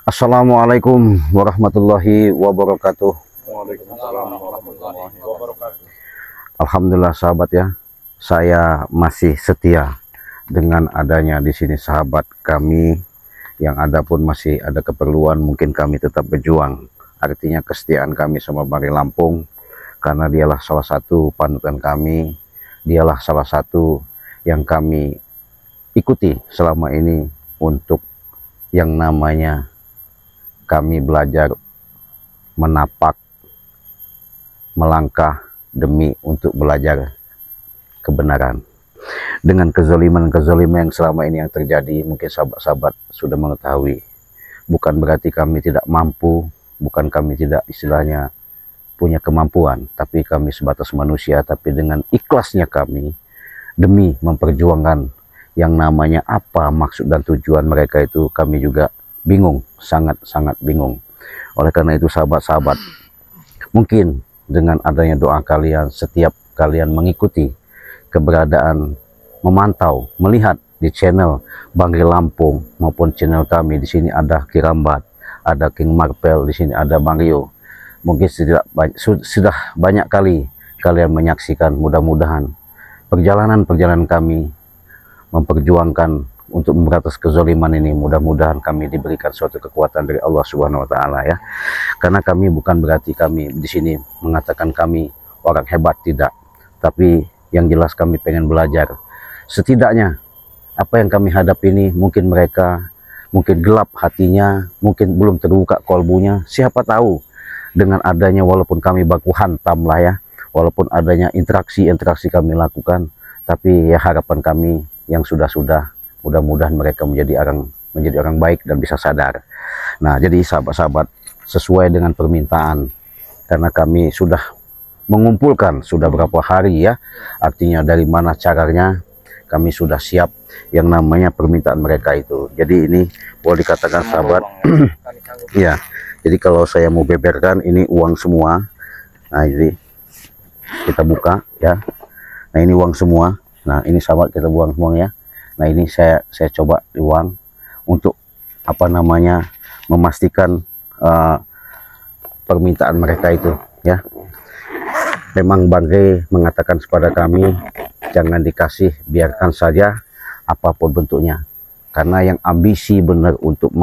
Assalamualaikum warahmatullahi wabarakatuh. Waalaikumsalam warahmatullahi wabarakatuh. Alhamdulillah sahabat ya, saya masih setia dengan adanya di sini sahabat kami yang ada pun masih ada keperluan, mungkin kami tetap berjuang. Artinya kesetiaan kami sama Bangri Lampung, karena dialah salah satu panutan kami, dialah salah satu yang kami ikuti selama ini untuk yang namanya kami belajar menapak, melangkah demi untuk belajar kebenaran. Dengan kezaliman-kezaliman yang selama ini yang terjadi, mungkin sahabat-sahabat sudah mengetahui. Bukan berarti kami tidak mampu, bukan kami tidak istilahnya punya kemampuan, tapi kami sebatas manusia. Tapi dengan ikhlasnya kami demi memperjuangkan yang namanya apa maksud dan tujuan mereka itu, kami juga bingung, sangat-sangat bingung. Oleh karena itu sahabat-sahabat, mungkin dengan adanya doa kalian, setiap kalian mengikuti keberadaan, memantau, melihat di channel Bangri Lampung maupun channel kami, di sini ada Kirambat, ada King Marpel, di sini ada Bang Rio. Mungkin sudah banyak kali kalian menyaksikan. Mudah-mudahan perjalanan kami memperjuangkan untuk memberantas kezaliman ini, mudah-mudahan kami diberikan suatu kekuatan dari Allah Subhanahu wa taala ya. Karena kami bukan berarti kami di sini mengatakan kami orang hebat, tidak. Tapi yang jelas kami pengen belajar. Setidaknya apa yang kami hadapi ini, mungkin mereka mungkin gelap hatinya, mungkin belum terbuka kolbunya. Siapa tahu dengan adanya, walaupun kami baku hantam lah ya, walaupun adanya interaksi kami lakukan, tapi ya harapan kami yang sudah-sudah, mudah-mudahan mereka menjadi orang baik dan bisa sadar. Nah, jadi sahabat-sahabat, sesuai dengan permintaan, karena kami sudah mengumpulkan sudah berapa hari ya, artinya dari mana caranya, kami sudah siap yang namanya permintaan mereka itu. Jadi ini boleh dikatakan sahabat ya, jadi kalau saya mau beberkan, ini uang semua. Nah, jadi kita buka ya. Nah, ini uang semua. Nah, ini sahabat, kita buang semua ya. Nah, ini saya coba uang untuk apa namanya memastikan permintaan mereka itu ya. Memang Bangri mengatakan kepada kami, jangan dikasih, biarkan saja apapun bentuknya. Karena yang ambisi benar untuk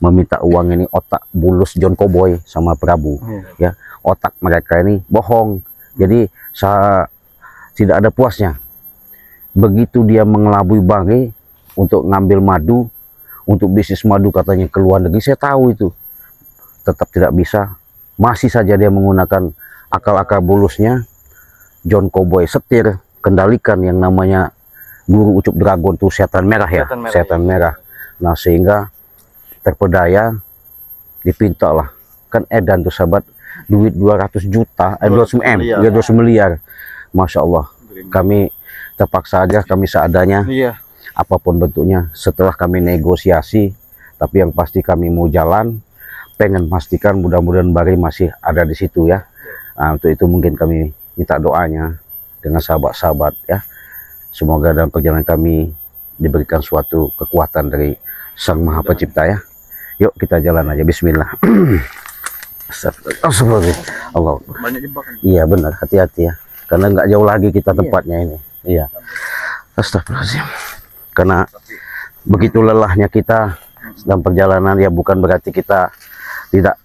meminta uang ini otak bulus John Cowboy sama Prabu ya. Otak mereka ini bohong. Jadi tidak ada puasnya. Begitu dia mengelabui Bangri untuk ngambil madu, untuk bisnis madu katanya ke luar negeri, saya tahu itu tetap tidak bisa. Masih saja dia menggunakan akal-akal bulusnya, John Cowboy setir, kendalikan yang namanya guru Ucup Dragon tuh, setan merah ya, setan merah. Nah, sehingga terpedaya, dipinta lah, kan edan tuh sahabat, duit 200 juta, 200 M, ya 200 miliar. Masya Allah, kami terpaksa aja, kami seadanya, apapun bentuknya. Setelah kami negosiasi, tapi yang pasti kami mau jalan, pengen pastikan mudah-mudahan Bangri masih ada di situ ya. Nah, untuk itu mungkin kami minta doanya dengan sahabat-sahabat ya. Semoga dalam perjalanan kami diberikan suatu kekuatan dari Sang Maha Pencipta ya. Yuk kita jalan aja, bismillah. Astagfirullah. Allah. Iya benar, hati-hati ya. Karena nggak jauh lagi kita tempatnya ini. Iya. Astagfirullahaladzim. Karena begitu lelahnya kita dalam perjalanan ya, bukan berarti kita tidak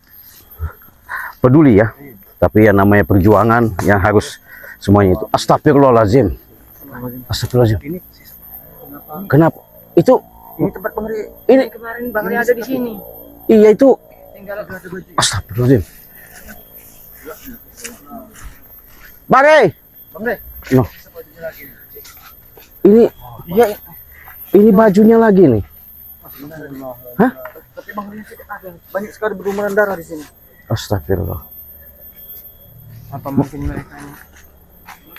peduli ya. Tapi yang namanya perjuangan yang harus semuanya itu. Astagfirullahaladzim. Astagfirullahaladzim. Kenapa? Itu ini tempat Bangri. Ini kemarin Bangri ada di sini. Iya itu. Tinggal Astagfirullahaladzim. Bangri. No. Ini bajunya lagi nih. Hah? Tapi Bangri ada banyak sekali berlumuran darah di sini. Astagfirullah. Apa mungkin mereka ini?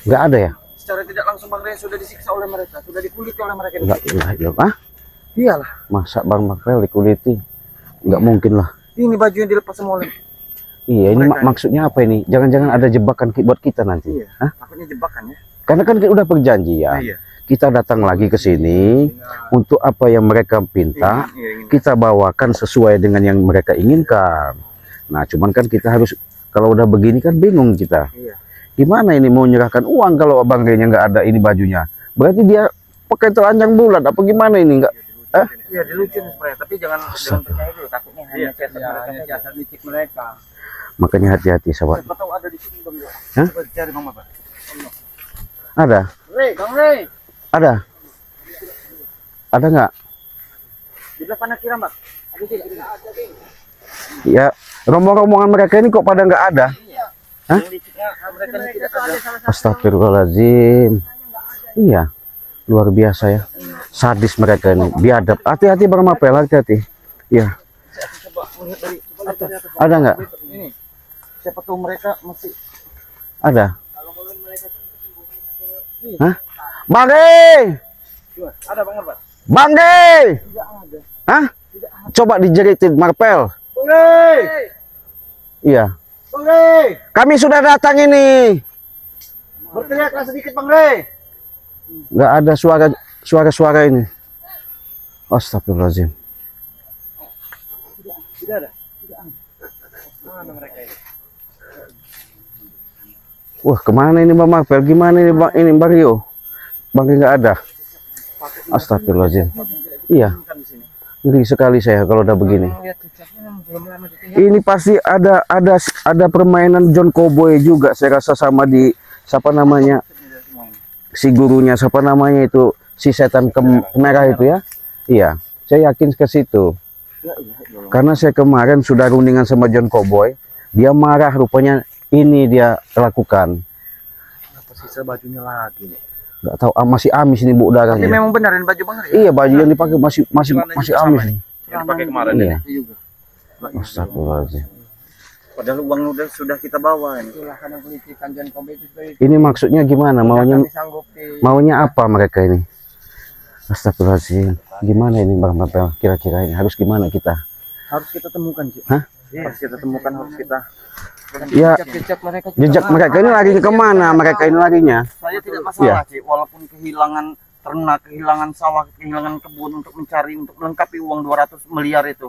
Nggak ada ya? Secara tidak langsung Bangri sudah disiksa oleh mereka, sudah dikuliti oleh mereka. Ah? Iyalah. Masa Bang Marpel dikuliti? Nggak mungkin lah. Ini baju yang dilepas semua oleh. Iya, ini maksudnya apa ini? Jangan-jangan ada jebakan buat kita nanti. Iya. Hah? Takutnya jebakan ya. Karena kan kita udah perjanjian. Iya. kita datang lagi ke sini untuk apa yang mereka minta, kita bawakan sesuai dengan yang mereka inginkan. Nah, cuman kan kita harus, kalau udah begini kan bingung kita. Gimana ini mau menyerahkan uang kalau Abang Rey-nya nggak ada ini bajunya? Berarti dia pakai telanjang bulat apa gimana ini enggak? Iya, dilucuin sebenarnya, tapi jangan percaya dulu, takutnya hanya jasa licik mereka. Makanya hati-hati, sahabat. Siapa tahu ada di sini, Bang. Hah? Coba cari Bang Bapak. Ada? Bang Rey. Ada? Ada nggak? Di belah kanan kiri, Bang. Ada tidak? Ada, Bang. Ya, rombongan mereka ini kok pada nggak ada? Hah? Mereka ini tidak ada. Astagfirullahaladzim. Iya, luar biasa ya. Sadis mereka ini, biadab. Hati-hati Bang Mapel, hati-hati. Iya. Coba melihat dari atas. Ada nggak? Ini. Siapa tahu mereka masih Ada. kalau mereka Hah? Bang Rey! ada Bang Bapak. Bang Rey! Tidak ada. Hah? Coba dijeritin Marpel. Bang Rey! Iya. Bang Rey! Kami sudah datang ini. Berteriaklah sedikit Bang Rey. Nggak ada suara ini. Astagfirullahaladzim. Tidak ada. Tidak ada. Mana mereka ini? Wah, kemana ini Bang Marpel? Gimana ini Bang Rio? Bang Rey nggak ada. Astagfirullahaladzim. Iya. Ngeri sekali saya kalau udah begini. Ini pasti ada permainan John Cowboy juga. Saya rasa sama di siapa namanya, si gurunya siapa namanya itu, si setan merah itu ya. Iya, saya yakin ke situ. Karena saya kemarin sudah rundingan sama John Cowboy, dia marah rupanya ini dia lakukan. Kenapa sisa bajunya lagi nih? Nggak tahu, masih amis nih Bu Tapi udaranya. memang benerin baju Bang Rey. Iya, baju yang dipakai masih amis nih. Yang dipakai kemarin Iya. Juga. Astagfirullahaladzim. Padahal uang sudah kita bawa ini. Itulah kadang politikan John Cowboy itu. Ini maksudnya gimana? Maunya apa mereka ini? Astagfirullahaladzim. Gimana ini Bang Mapel? Kira-kira ini harus gimana kita? Harus kita temukan, Cik. Hah? Harus kita temukan, harus kita. Ya, Jejak mereka. jejak mereka ini lari ke kemana? Mereka ini larinya? Saya tidak masalah, Cik. Walaupun kehilangan ternak, kehilangan sawah, kehilangan kebun untuk mencari, untuk melengkapi uang 200 miliar itu.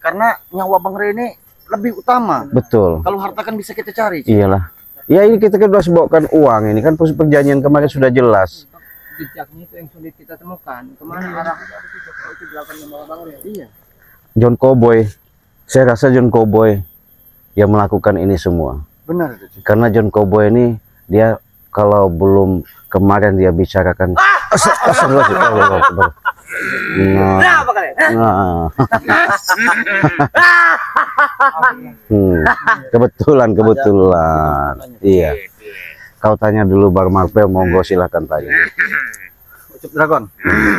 Karena nyawa Bang Rey ini lebih utama. Betul. Kalau harta kan bisa kita cari, Cik. Iyalah. Ya ini kita kan sudah sebutkan uang ini kan perjanjian kemarin sudah jelas. Jejaknya itu yang sulit kita temukan. Kemana arah itu dilakukan sama Bang Rey? Iya. John Cowboy. Saya rasa John Cowboy yang melakukan ini semua. Benar itu, Cik. Karena John Cowboy ini dia kalau belum kemarin dia bicarakan kebetulan iya. Kau tanya dulu Bang Marpel, monggo silahkan tanya. Ucup Dragon,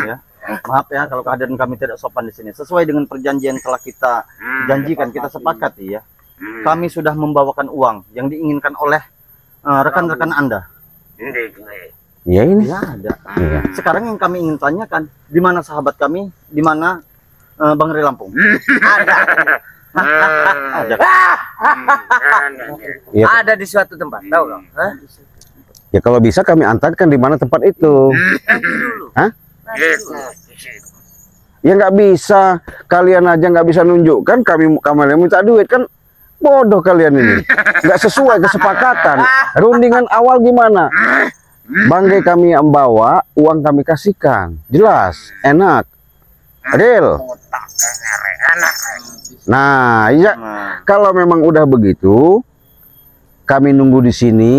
ya. Maaf ya kalau kehadiran kami tidak sopan di sini. Sesuai dengan perjanjian telah kita janjikan, kita sepakati ya. Kami sudah membawakan uang yang diinginkan oleh rekan-rekan Anda. Ya ini. Ya ada. Iya. Sekarang yang kami ingin tanyakan, di mana sahabat kami, di mana Bang Rey Lampung? Ada. Ada. Ya, Ada di suatu tempat, tahu nggak? ya kalau bisa kami antarkan di mana tempat itu. Hah? Ya nggak bisa, kalian aja nggak bisa nunjukkan, kami minta duit kan, bodoh kalian ini, nggak sesuai kesepakatan. Rundingan awal gimana? Bang Rey kami yang bawa, uang kami kasihkan, jelas, enak, real. Nah, iya, kalau memang udah begitu, kami nunggu di sini.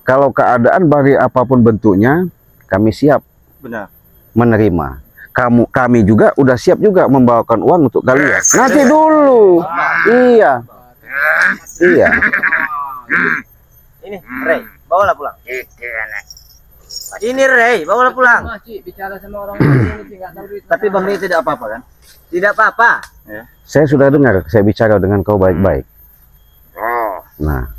Kalau keadaan bagi apapun bentuknya, kami siap. Benar. Menerima. Kami juga udah siap juga membawakan uang untuk kalian. Nanti dulu. Iya. Iya. Ini Rey, bawalah pulang. Ini Rey, bawalah pulang. Bicara sama orang ini nggak tahu duit. Tapi Bang Rey tidak apa-apa kan? Tidak apa-apa. Ya. Saya sudah dengar, saya bicara dengan kau baik-baik. Nah,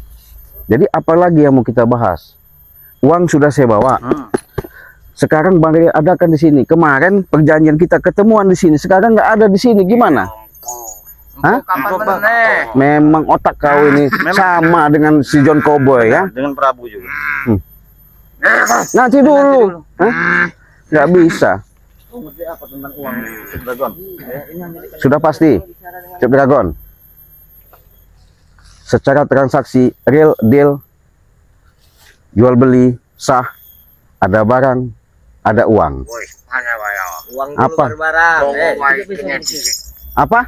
jadi apalagi yang mau kita bahas? Uang sudah saya bawa. Sekarang Bang Rey adakan di sini. Kemarin perjanjian kita ketemuan di sini. Sekarang nggak ada di sini. Gimana? Hah? Memang otak kau ini sama dengan si John Cowboy ya? Dengan Prabu juga. Nanti dulu. Hah? nggak bisa. Oh, ngerti apa tentang uang Ucup Dragon? Ya, ini hanya dikasih Sudah pasti, Ucup Dragon. Secara transaksi real deal, jual beli sah, ada barang, ada uang. Uang dulu Apa? baru barang. Apa?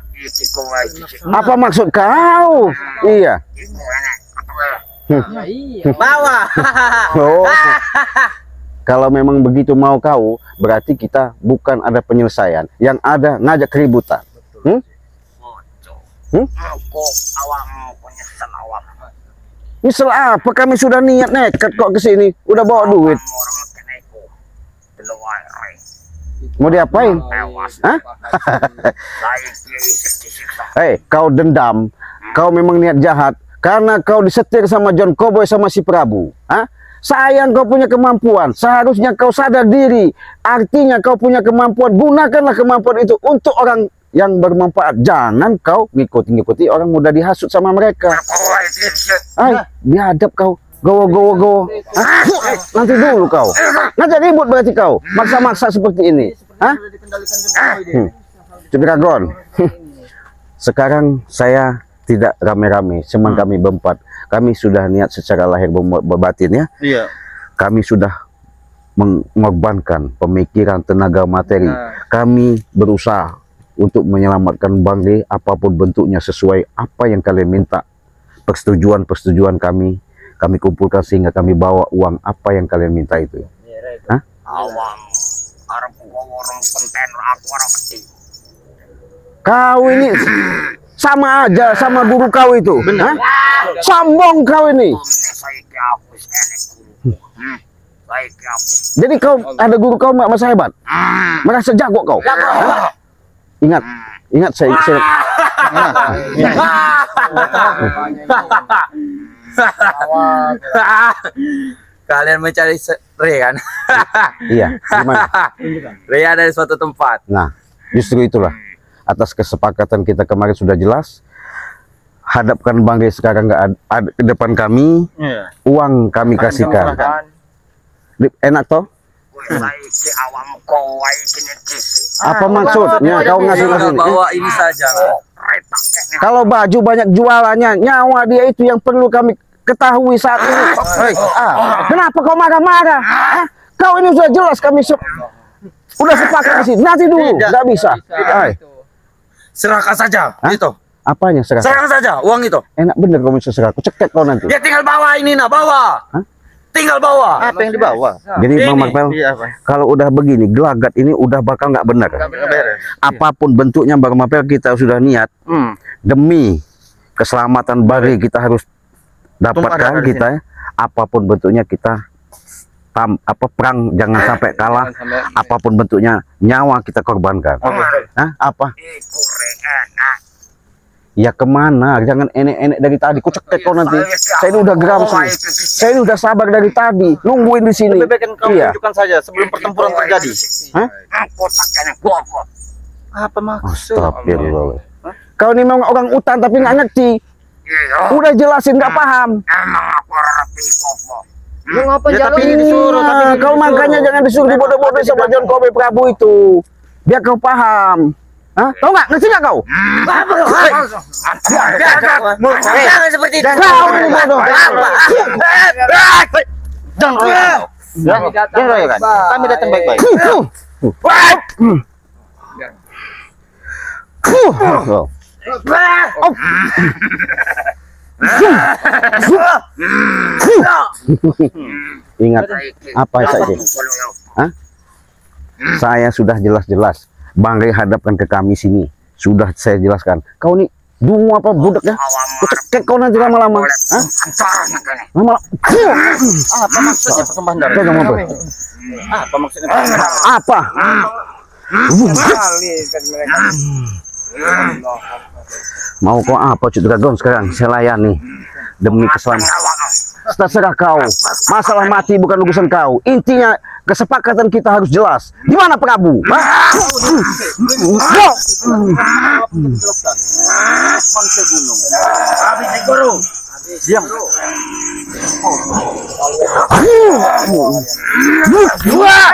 Apa maksud kau? Iya. Ya, iya. Bawa. Oh. Kalau memang begitu mau kau, berarti kita bukan ada penyelesaian, yang ada ngajak keributan. Misal apa? Kami sudah niat nekat kok ke sini, udah bawa duit. Mau diapain? Hah? Hei, kau dendam, kau memang niat jahat karena kau disetir sama John Cowboy sama si Prabu. Hah? Sayang kau punya kemampuan, seharusnya kau sadar diri. Artinya kau punya kemampuan, gunakanlah kemampuan itu untuk orang yang bermanfaat. Jangan kau ngikuti orang muda dihasut sama mereka. Ay, biadab kau. Gowo. Nanti dulu kau. Ngajak ribut berarti kau. Maksa-maksa seperti ini. Hah? Ucup Dragon. Sekarang saya tidak rame-rame, cuman kami berempat. Kami sudah niat secara lahir batin ya. Iya. Kami sudah mengorbankan pemikiran, tenaga, materi. Kami berusaha untuk menyelamatkan Bang D apapun bentuknya sesuai apa yang kalian minta. Persetujuan kami kumpulkan sehingga kami bawa uang apa yang kalian minta itu. Hah? Kau ini sama aja sama guru kau itu. Hah? Sombong kau ini. Jadi kau ada guru kau masa hebat, merasa jago kau. Hah? Ingat saya. Kalian mencari Re kan? Iya, gimana? Re ada di suatu tempat. Nah, justru itulah. Atas kesepakatan kita kemarin sudah jelas. Hadapkan Bang Re sekarang nggak ada ke depan kami. Iya. Uang kami kasihkan. Enak toh? Apa maksudnya kau ngasih? Bawa ini saja. Kalau baju banyak jualannya, nyawa dia itu yang perlu kami ketahui saat ini. Kenapa kau marah-marah? Kau ini sudah jelas kami udah sepakat di sini. Nanti dulu, nggak bisa. Serahkan saja. Hah? Itu. Apanya serahkan? Serahkan saja uang itu. Enak bener kau bisa serahkan. Cekek kau nanti. Ya tinggal bawa ini bawa. Hah? Tinggal bawa. Apa yang dibawa? Jadi Bang Ini. Marvel, Iya, Pak. kalau udah begini, gelagat ini udah bakal nggak benar. Beres. Apapun bentuknya Bang Marvel, kita sudah niat demi keselamatan Bari kita harus dapatkan kita. Apapun bentuknya kita perang jangan sampai kalah. Apapun bentuknya nyawa kita korbankan. Hah? Apa? Ya kemana? Jangan enek-enek dari tadi. Ku cekek kau nanti. Saya ini udah geram sih. Saya ini udah sabar dari tadi. Nungguin di sini. Lebih baik kan kamu Iya. tunjukkan saja sebelum pertempuran terjadi. Hah? Apa maksud? Astagfirullah. Kau ini memang orang utan tapi nggak ngerti. Udah jelasin nggak paham. Lu ngapa Ya, jalur tapi ini disuruh, tapi ini Kau makanya jangan disuruh dibodoh-bodoh sama John Cowboy Prabu itu. Biar kau paham. Hah? Tahu nggak? Ngerti nggak kau? Jangan seperti itu. Kau ini bodoh. Jangan. Kami datang baik-baik. Ingat apa saja? Hah? Saya sudah jelas-jelas Bang Re hadapkan ke kami sini. Sudah saya jelaskan. Kau nih dungu apa budak ya? Ku cekek kau nanti lama-lama. Hah? Lama-lama. Apa maksudnya perkembangan darah? Pegang apa? Apa maksudnya? Apa? Mau kau apa Ucup Dragon sekarang? Saya layani demi keselamatan. Terserah kau. Masalah mati bukan urusan kau. Intinya kesepakatan kita harus jelas. Di mana Prabu? Manusia gunung. Habis guru. Diam. Wah!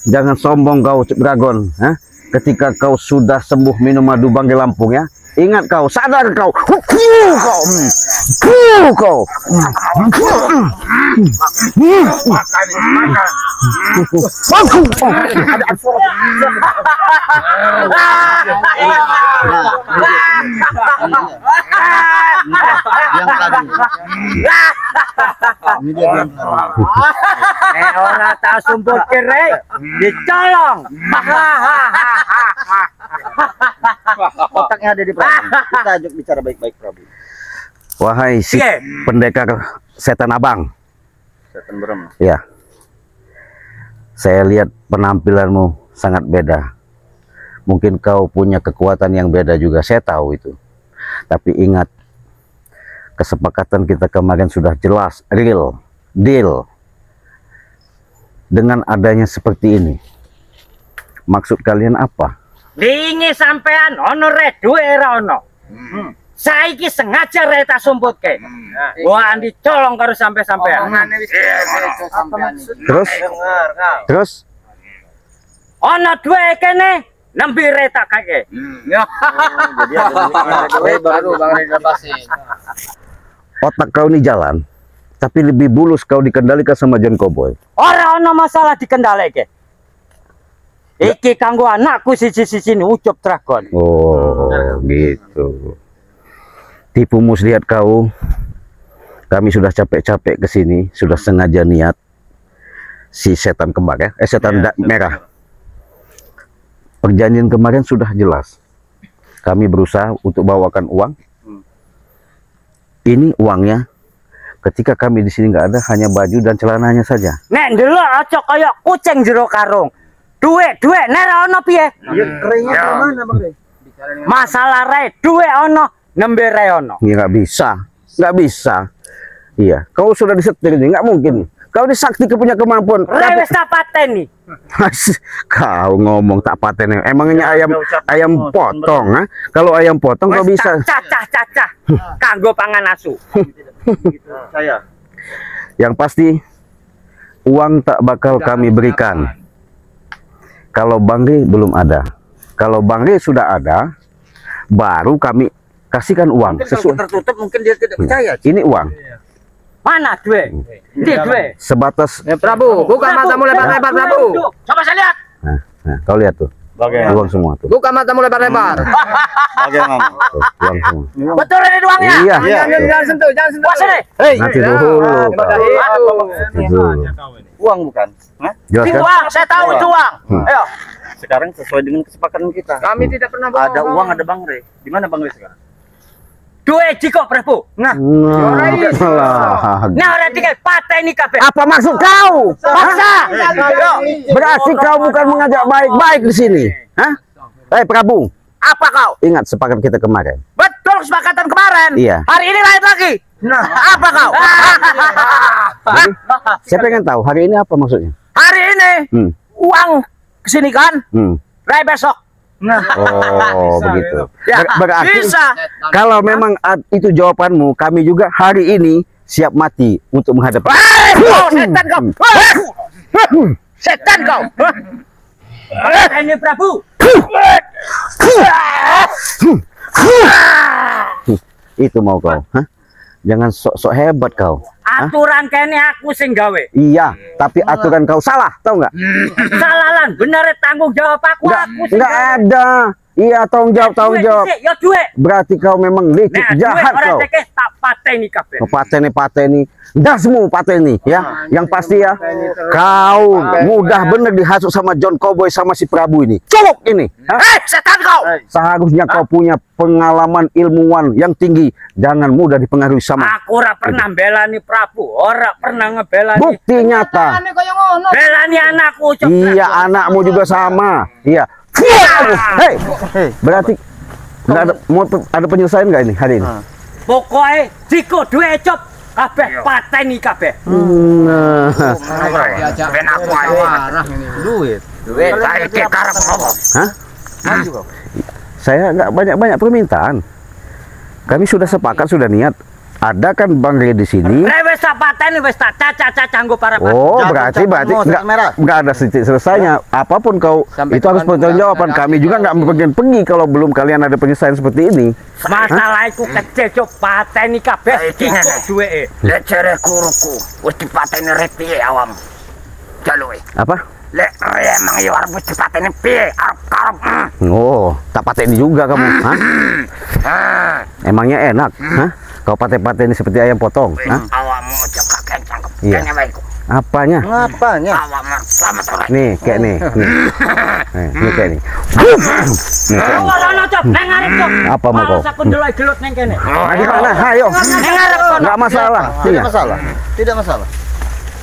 Jangan sombong kau, Ucup Dragon. Hah? Ketika kau sudah sembuh minum madu Banggai Lampung ya, ingat kau, sadar kau, kau. Orang tak sumput kere, dicolong. Otaknya ada di Prabu. Kita ajak bicara baik-baik, Prabu. Wahai si pendekar setan abang. Setan berem. Ya, saya lihat penampilanmu sangat beda. Mungkin kau punya kekuatan yang beda juga, saya tahu itu. Tapi ingat, kesepakatan kita kemarin sudah jelas, real, deal. Dengan adanya seperti ini, maksud kalian apa? Dingi sampean ono re duwe ra ono. Saiki sengaja re tak sumputke. Gua andi colong karo sampean. Terus Ono duwe kene nembe re tak kake. Jadi ada duit baru Bang Reza pasti. otak kau ini jalan, tapi lebih bulus kau dikendalikan sama John Cowboy. Ora ono masalah dikendalike. Iki kanggo anakku siji-siji Ucup Dragon. Oh, gitu. Tipu muslihat kau. Kami sudah capek-capek ke sini, sudah sengaja niat si setan kembar ya, setan merah. Perjanjian kemarin sudah jelas. Kami berusaha untuk bawakan uang. Ini uangnya. Ketika kami di sini nggak ada, hanya baju dan celananya saja. Nek ndelok aja kaya kucing jero karung. Duit nek ra ono piye? Ya kerennya mana Bang Reza? Masalah re duit ono, nembe re ono. Ya nggak bisa, nggak bisa. Iya, kau sudah disetir ini, nggak mungkin. Kau disakti punya kemampuan. Re wis tak pateni. Kau ngomong tak paten, emangnya ayam potong, ha? Kalau ayam potong kau bisa. Cacah. Kanggo pangan asu. Saya. Yang pasti uang tak bakal kami berikan. Kalau Bang Rey belum ada. Kalau Bang Rey sudah ada, baru kami kasihkan uang. Sesuai tertutup mungkin dia tidak percaya. Ini uang. Mana duit? Di duit. Sebatas. Prabu, buka matamu lebar-lebar, Prabu. Coba saya lihat. Nah, kau lihat tuh. Bagaimana? Uang semua tuh. Buka matamu lebar-lebar. Bagaimana? Tuh, uang semua. Betul ini uangnya. Iya. Jangan sentuh. Puas ini. Nanti dulu. Nanti dulu. Uang bukan? Hah? Jelas kan? Uang, saya tahu itu uang. Ayo. Sekarang sesuai dengan kesepakatan kita. Kami tidak pernah Ada uang, ada Bang Rey. Di mana Bang Rey sekarang? Duit jiko, Prabu. Nah, orang tiga pateni kabeh. Apa maksud kau? Paksa. Berarti kau bukan mengajak baik-baik di sini. Hah? Prabu, Apa kau? ingat sepakat kita kemarin. Betul kesepakatan kemarin. Iya. Hari ini lain lagi. Nah, apa kau? Jadi, saya pengen tahu hari ini apa maksudnya? Hari ini uang kesini kan? Rai besok. Nah, Oh, begitu. Ya, Berarti bisa. kalau memang itu jawabanmu, kami juga hari ini siap mati untuk menghadapi. Setan kau. Setan kau. Ini Prabu. Itu mau kau, hah? Jangan sok-sok hebat kau. Aturan kene aku sing gawe. Iya, tapi aturan kau salah, tahu nggak? Salalan bener tanggung jawab aku sing Nggak gawe. ada. Iya, tanggung jawab. Duit, ya duit. Berarti kau memang licik, Nah, jahat duit orang kau. teke tak pateni kabeh. Pateni, dasmu pateni ya. Yang pasti ya, kau mudah bener dihasut sama John Cowboy sama si Prabu ini. Colok ini. Hah? Setan kau. Seharusnya kau punya pengalaman ilmuwan yang tinggi. Jangan mudah dipengaruhi sama. Aku ora pernah belani Prabu, ora pernah ngebelani. Bukti nyata. Belani anakku. Ucup Iya, Dragon. anakmu juga sama. Iya. Hei, berarti nggak ada, mau ada penyelesaian nggak ini hari ini? Pokoknya jiko duit Ucup kabeh pateni kabeh. Nah, Ben aku ae. Duit. Kayak karep ngomong. hah? Saya nggak banyak-banyak permintaan. Kami sudah sepakat, sudah niat. Ada kan Bang Rey di sini. Wes tak pateni wes tak caca-caca nggo para Oh, Jago berarti capmu, sekat merah. nggak ada titik selesainya. Apapun kau Sampai itu harus kapan pertanggungjawaban. pun Kami juga nggak pergi kalau belum kalian ada penyelesaian seperti ini. masalah iku kecil cuk pateni kabeh kok duweke. Lek jere guruku wis dipateni rek piye awam. Jaluke. Apa? Lek emang yo arep dipateni piye? Arep Oh, tak pateni juga kamu. Hah? Emangnya enak? Hah? Kau pateni seperti ayam potong? Hah? awakmu aja kakek cangkep. Iya. Kene wae iku. Apanya? Ngapanya? Awakmu selamat sore. Nih, kayak nih. Nih kayak nih. Nih, kayak nih. Ora cuk nang ngarep cuk. Apa mau kau? Aku ndelok gelut nang kene. Ayo, nah, ayo. Nang ngarep kono. Nggak masalah. Tidak Iya. masalah. Tidak masalah.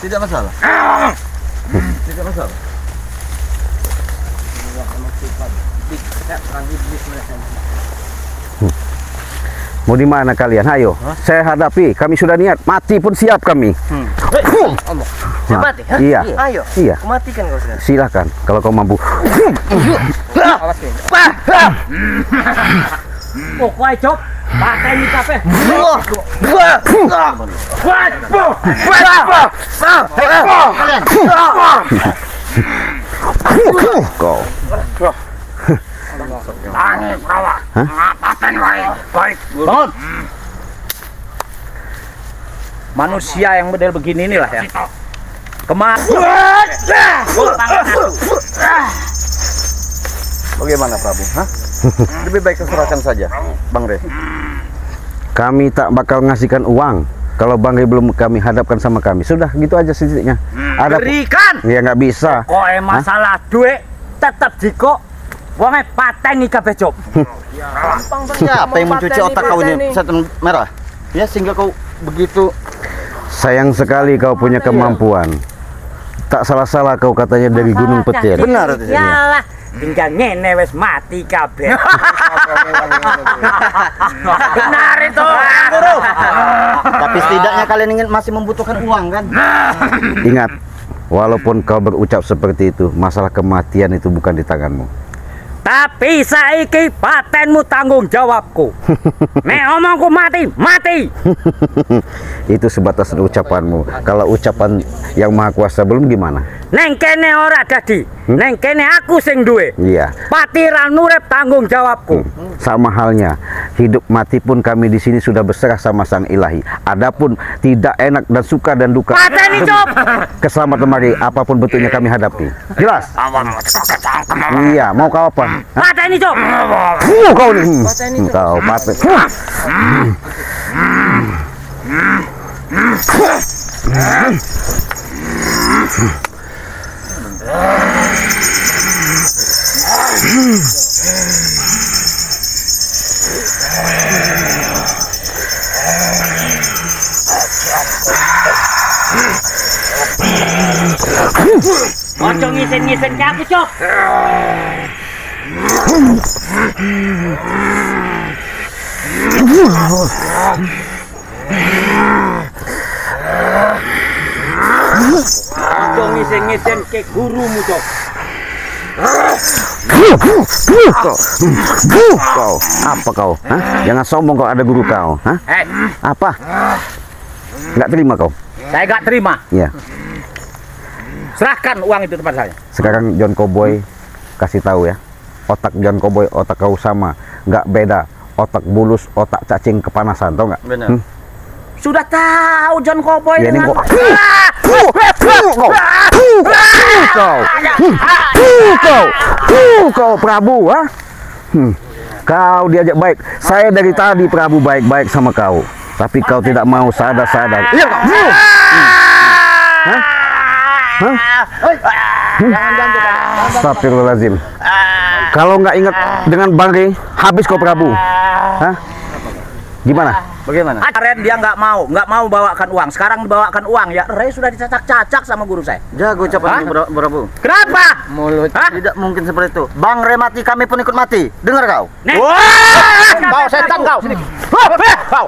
Tidak masalah. Tidak masalah. Mau di mana kalian? Ayo, saya hadapi. Kami sudah niat, mati pun siap kami. Nah, Mati, hah? iya, Ayo. iya. Matikan kau sekarang. Silakan kalau kau mampu. Pokoknya cuk pateni kabeh. Kau. Tangi prawa. Ngapaten wae. Baik. Bangun. Manusia yang model begini inilah ya. Bagaimana Prabu? Hah? Lebih baik keserahkan saja, Bang Rey. Kami tak bakal ngasihkan uang kalau Bang Rey belum kami hadapkan sama kami. Sudah gitu aja sedikitnya. Ada Berikan. ya nggak bisa. Kok masalah duit tetap jiko. Wonge pateni kabeh cuk. Siapa yang mencuci otak kau ini, setan merah? Ya sehingga kau begitu. Sayang sekali kau punya kemampuan. Tak salah-salah kau katanya dari Gunung Petir. Benar itu. Yalah, tinggal ngene wis mati kabeh. Benar itu, Guru. Tapi setidaknya kalian ingin masih membutuhkan uang kan? Ingat, walaupun kau berucap seperti itu, masalah kematian itu bukan di tanganmu. Tapi saiki patenmu tanggung jawabku. Nek omongku mati, mati. Itu sebatas ucapanmu. Kalau ucapan yang maha kuasa belum gimana? Neng kene ora dadi. Neng kene aku sing duwe. Iya. Pati ra nurip tanggung jawabku. Sama halnya, hidup mati pun kami di sini sudah berserah sama Sang Ilahi. Adapun tidak enak dan suka dan duka, Pateni cop. keselamatan mari apapun bentuknya kami hadapi. Jelas? Awakmu kakek cangkep. Iya. Mau kau apa? Pateni cop. Kau nih. Kau paten. Ojo ngisen-ngisen ke aku cop. Ojo ngisen-ngisen ke gurumu cop. Kau. Apa kau? Hah? Jangan sombong kau ada guru kau. Hah? Apa? Nggak terima kau? Saya gak terima. Iya. Serahkan uang itu kepada saya. Sekarang John Cowboy kasih tahu ya. Otak John Cowboy, otak kau sama, nggak beda. Otak bulus, otak cacing kepanasan, tau nggak? Benar. Sudah tahu John Cowboy Ya, ini dengan kau Prabu, ha? Kau diajak baik. Saya dari tadi Prabu baik-baik sama kau, tapi kau tidak mau sadar-sadar. Iya, kau. Hah? Astagfirullahaladzim. Kalau nggak ingat dengan Bang Rey, habis kau Prabu. Hah? Gimana? Bagaimana? Kemarin dia nggak mau bawakan uang. Sekarang dibawakan uang ya. Rey sudah dicacak-cacak sama guru saya. Jago ucapan Prabu. Kenapa? Mulut. Hah? Tidak mungkin seperti itu. Bang Rey mati, kami pun ikut mati. Dengar kau? Nek. Kau setan kau. Sini. Kau.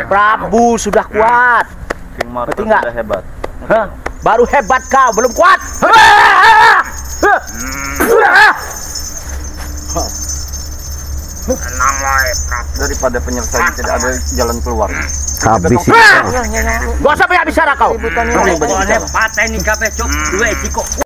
Prabu sudah kuat. King Marco Betul nggak? sudah hebat. Hah? Baru hebat kau, belum kuat. Tenang wae, Prabu. Daripada penyelesaian tidak ada jalan keluar. Habis Gak usah banyak bicara kau. Kami banyak Pokoknya bicara. pateni kabeh cuk duwe jiko.